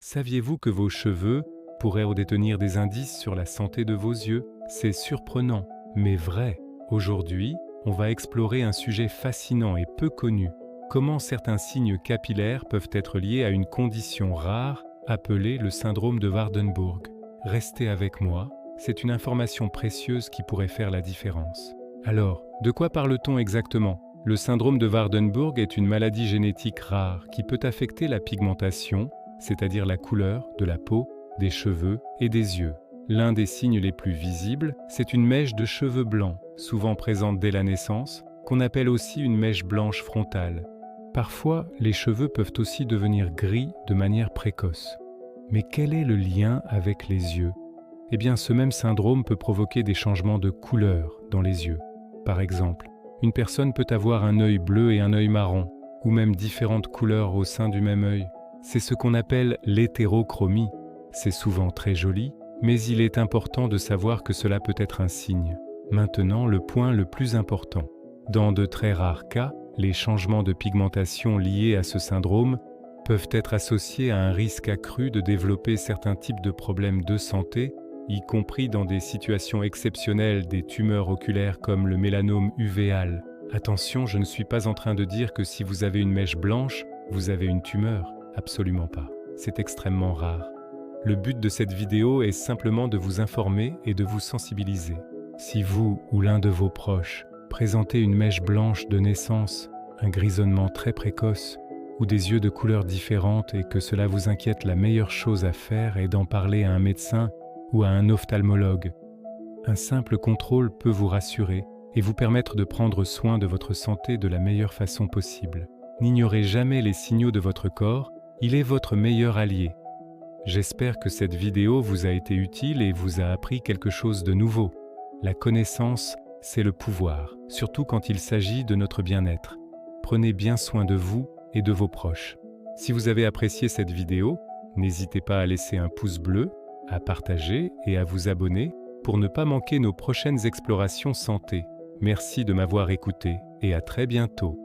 Saviez-vous que vos cheveux pourraient détenir des indices sur la santé de vos yeux? C'est surprenant, mais vrai. Aujourd'hui, on va explorer un sujet fascinant et peu connu. Comment certains signes capillaires peuvent être liés à une condition rare appelée le syndrome de Waardenburg. Restez avec moi, c'est une information précieuse qui pourrait faire la différence. Alors, de quoi parle-t-on exactement? Le syndrome de Waardenburg est une maladie génétique rare qui peut affecter la pigmentation, c'est-à-dire la couleur de la peau, des cheveux et des yeux. L'un des signes les plus visibles, c'est une mèche de cheveux blancs, souvent présente dès la naissance, qu'on appelle aussi une mèche blanche frontale. Parfois, les cheveux peuvent aussi devenir gris de manière précoce. Mais quel est le lien avec les yeux? Eh bien, ce même syndrome peut provoquer des changements de couleur dans les yeux. Par exemple, une personne peut avoir un œil bleu et un œil marron, ou même différentes couleurs au sein du même œil. C'est ce qu'on appelle l'hétérochromie. C'est souvent très joli, mais il est important de savoir que cela peut être un signe. Maintenant, le point le plus important. Dans de très rares cas, les changements de pigmentation liés à ce syndrome peuvent être associés à un risque accru de développer certains types de problèmes de santé, y compris dans des situations exceptionnelles des tumeurs oculaires comme le mélanome uvéal. Attention, je ne suis pas en train de dire que si vous avez une mèche blanche, vous avez une tumeur. Absolument pas. C'est extrêmement rare. Le but de cette vidéo est simplement de vous informer et de vous sensibiliser. Si vous ou l'un de vos proches présentez une mèche blanche de naissance, un grisonnement très précoce ou des yeux de couleurs différentes et que cela vous inquiète, la meilleure chose à faire est d'en parler à un médecin ou à un ophtalmologue. Un simple contrôle peut vous rassurer et vous permettre de prendre soin de votre santé de la meilleure façon possible. N'ignorez jamais les signaux de votre corps, il est votre meilleur allié. J'espère que cette vidéo vous a été utile et vous a appris quelque chose de nouveau. La connaissance, c'est le pouvoir, surtout quand il s'agit de notre bien-être. Prenez bien soin de vous et de vos proches. Si vous avez apprécié cette vidéo, n'hésitez pas à laisser un pouce bleu, à partager et à vous abonner pour ne pas manquer nos prochaines explorations santé. Merci de m'avoir écouté et à très bientôt.